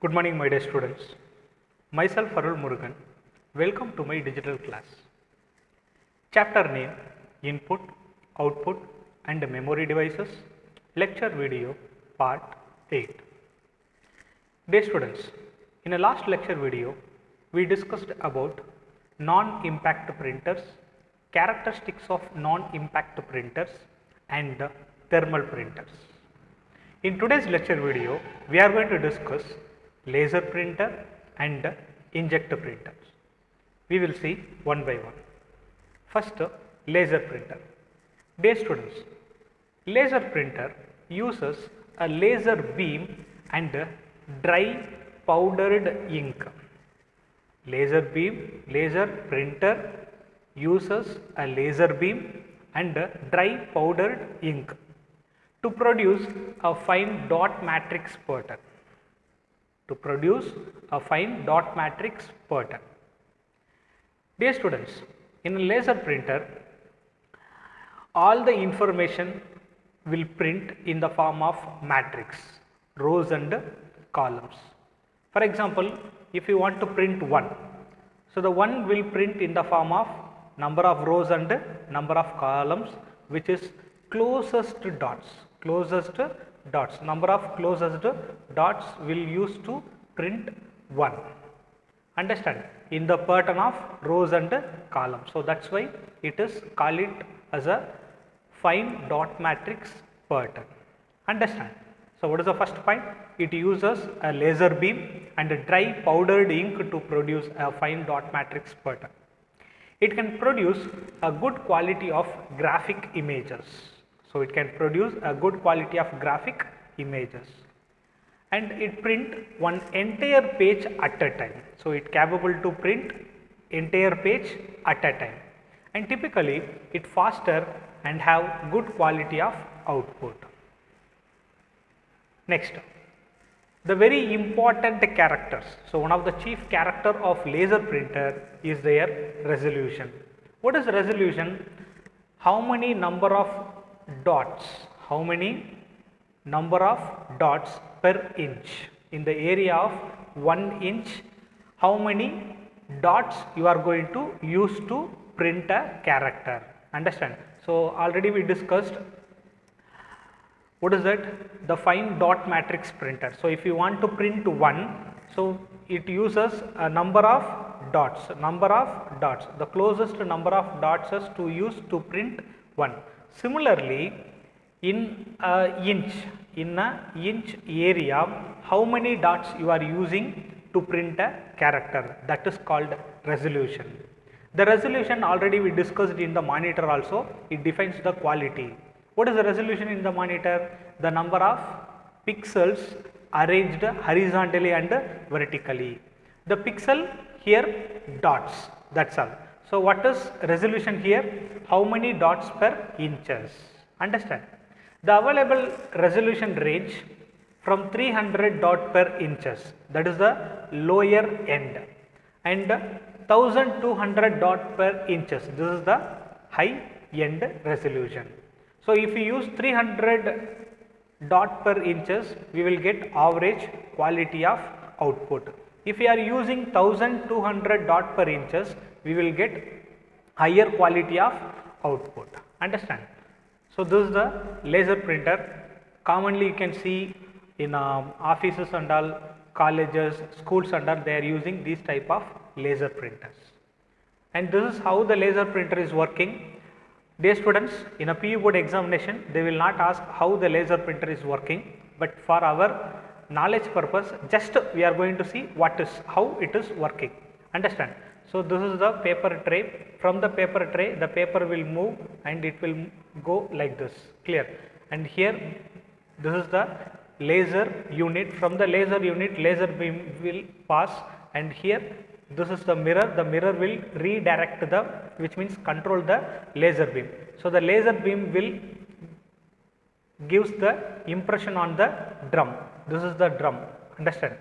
Good morning, my dear students. Myself Arul Murugan. Welcome to my digital class. Chapter name Input, Output and Memory Devices. Lecture video part 8. Dear students, in a last lecture video, we discussed about non-impact printers, characteristics of non-impact printers and thermal printers. In today's lecture video, we are going to discuss laser printer and inkjet printers. We will see one by one. First, laser printer. Dear students, laser printer uses a laser beam and dry powdered ink. Laser printer uses a laser beam and dry powdered ink to produce a fine dot matrix pattern. Dear students, in a laser printer, all the information will print in the form of matrix, rows and columns. For example, if you want to print 1, so the 1 will print in the form of number of rows and number of columns, which is closest dots. Number of closest dots will use to print 1. Understand? In the pattern of rows and columns. So that's why it is call it as a fine dot matrix pattern. Understand? So what is the first point? It uses a laser beam and a dry powdered ink to produce a fine dot matrix pattern. It can produce a good quality of graphic images. So it can produce a good quality of graphic images, and it print one entire page at a time. So it capable to print entire page at a time, and typically it faster and have good quality of output. Next, the very important characters. So one of the chief character of laser printer is their resolution. What is resolution? How many number of dots per inch in the area of 1 inch, how many dots you are going to use to print a character. Understand? So already we discussed what is that, the fine dot matrix printer. So if you want to print 1, so it uses a number of dots, the closest number of dots is to use to print 1. Similarly, in a inch area, how many dots you are using to print a character, that is called resolution. The resolution already we discussed in the monitor also, it defines the quality. What is the resolution in the monitor? The number of pixels arranged horizontally and vertically. The pixel here dots, that's all. So what is resolution here? How many dots per inches? Understand? The available resolution range from 300 dot per inches, that is the lower end, and 1200 dot per inches, this is the high end resolution. So if you use 300 dot per inches, we will get average quality of output. If we are using 1200 dot per inches, we will get higher quality of output. Understand? So this is the laser printer. Commonly you can see in offices and all, colleges, schools and all, they are using these type of laser printers. And this is how the laser printer is working. Dear students, in a PU board examination, they will not ask how the laser printer is working, but for our knowledge purpose, just we are going to see how it is working. Understand? So this is the paper tray. From the paper tray, the paper will move and it will go like this. Clear? And here, this is the laser unit. From the laser unit, laser beam will pass, and here this is the mirror. The mirror will redirect which means control the laser beam. So the laser beam will gives the impression on the drum. This is the drum. Understand?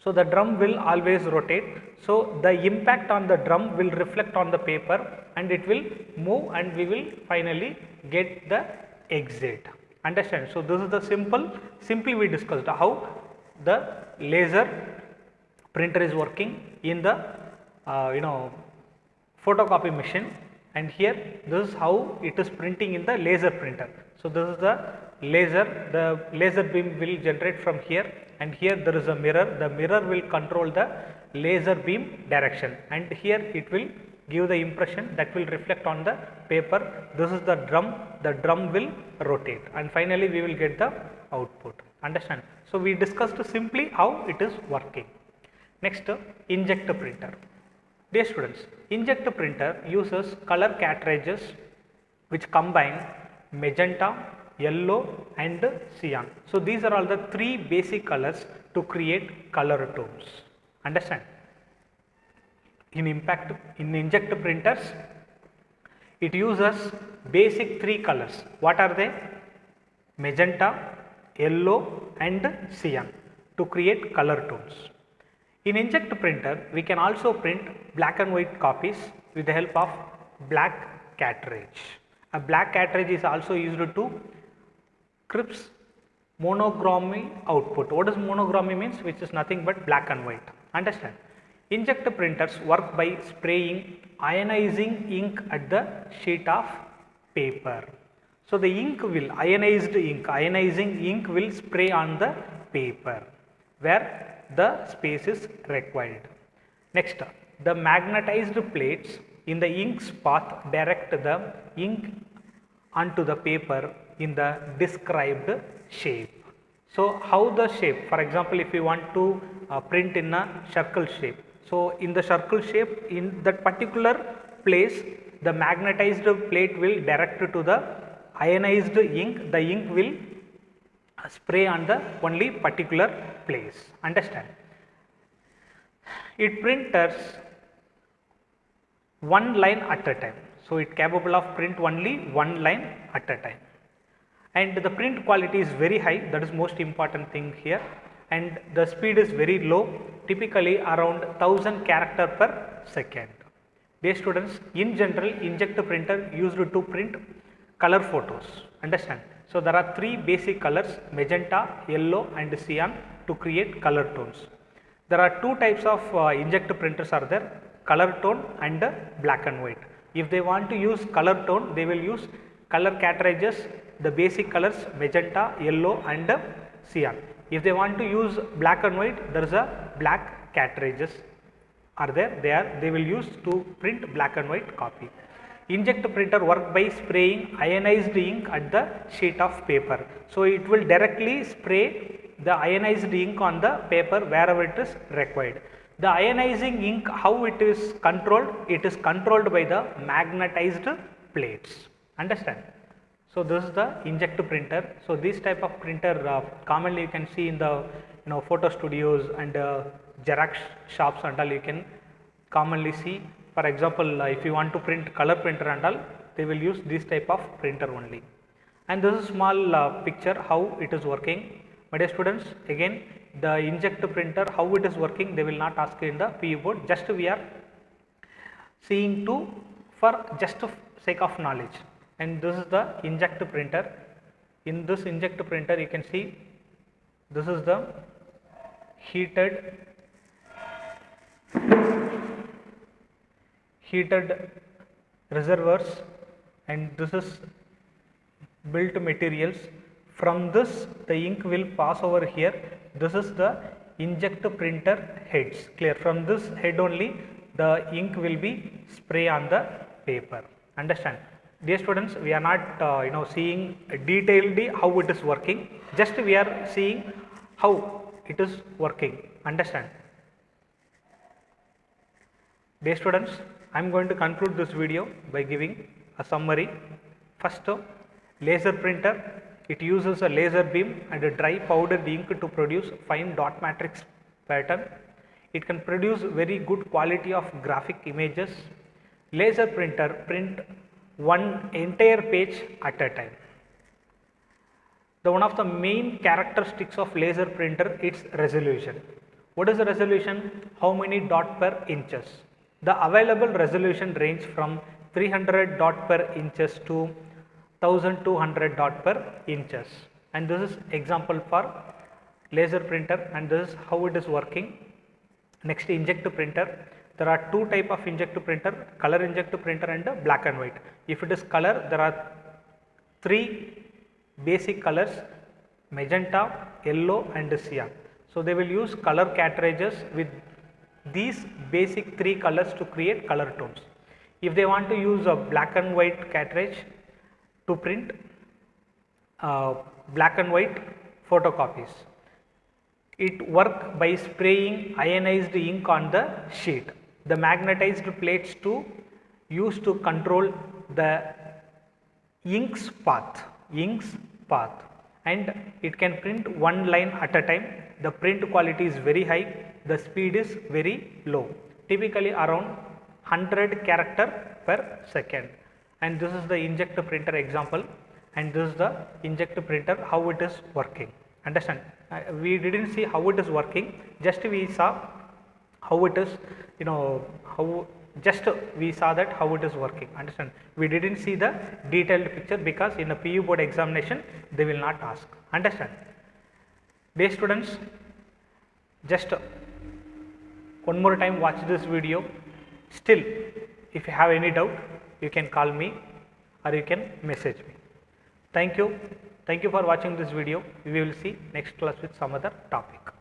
So the drum will always rotate. So the impact on the drum will reflect on the paper and it will move, and we will finally get the exit. Understand? So this is the simply we discussed how the laser printer is working in the photocopy machine, and here this is how it is printing in the laser printer. So this is the laser beam will generate from here, and here there is a mirror. The mirror will control the laser beam direction, and here it will give the impression that will reflect on the paper. This is the drum will rotate, and finally we will get the output. Understand? So we discussed simply how it is working. Next, inkjet printer. Dear students, inkjet printer uses color cartridges which combine magenta, yellow and cyan. So these are all the three basic colors to create color tones. Understand? In inkjet printers, it uses basic three colors. What are they? Magenta, yellow and cyan to create color tones. In inkjet printer, we can also print black and white copies with the help of black cartridge. A black cartridge is also used to crisp monochrome output. What does monochrome means? Which is nothing but black and white. Understand? Inkjet printers work by spraying ionizing ink at the sheet of paper. So the ink will ionizing ink will spray on the paper where the space is required. Next, the magnetized plates in the ink's path direct the ink onto the paper in the described shape. So how the shape? For example, if you want to print in a circle shape, so in the circle shape, in that particular place, the magnetized plate will direct to the ionized ink. The ink will spray on the only particular place. Understand? It printers one line at a time. So it capable of print only one line at a time, and the print quality is very high. That is most important thing here, and the speed is very low, typically around 1000 character per second. Dear students, in general, inkjet printer used to print color photos. Understand? So there are three basic colors: magenta, yellow and cyan to create color tones. There are two types of inkjet printers are there: color tone and black and white. If they want to use color tone, they will use color cartridges, the basic colors magenta, yellow and cyan. If they want to use black and white, there is a black cartridges are there. They will use to print black and white copy. Inkjet printer work by spraying ionized ink at the sheet of paper. So it will directly spray the ionized ink on the paper wherever it is required. The ionizing ink, how it is controlled? It is controlled by the magnetized plates. Understand? So this is the inkjet printer. So this type of printer commonly you can see in the photo studios and Xerox shops and all. You can commonly see. For example, if you want to print color printer and all, they will use this type of printer only. And this is small picture how it is working. My dear students, again the inkjet printer, how it is working, they will not ask you in the PU board. Just we are seeing for just sake of knowledge. And this is the inkjet printer. In this inkjet printer, you can see this is the heated reservoirs, and this is built materials. From this the ink will pass over here. This is the inkjet printer heads. Clear? From this head only the ink will be spray on the paper. Understand? Dear students, we are not seeing detailedly how it is working. Just we are seeing how it is working. Understand? Dear students, I am going to conclude this video by giving a summary. First, laser printer. It uses a laser beam and a dry powdered ink to produce fine dot matrix pattern. It can produce very good quality of graphic images. Laser printer print one entire page at a time. One of the main characteristics of laser printer is resolution. What is the resolution? How many dot per inches? The available resolution range from 300 dot per inches to 1200 dot per inches, and this is example for laser printer, and this is how it is working. Next, inkjet printer. There are two type of inkjet printer, color inkjet printer and black and white. If it is color, there are three basic colors: magenta, yellow and cyan. So they will use color cartridges with these basic three colors to create color tones. If they want to use a black and white cartridge to print black and white photocopies, it work by spraying ionized ink on the sheet. The magnetized plates to use to control the ink's path, and it can print one line at a time. The print quality is very high, the speed is very low, typically around 100 character per second. And this is the inkjet printer example, and this is the inkjet printer, how it is working. Understand? We didn't see how it is working, just we saw how it is, we saw that how it is working. Understand? We didn't see the detailed picture because in a PU board examination they will not ask. Understand? Dear students, just one more time watch this video. Still, if you have any doubt, you can call me or you can message me. Thank you for watching this video. We will see next class with some other topic.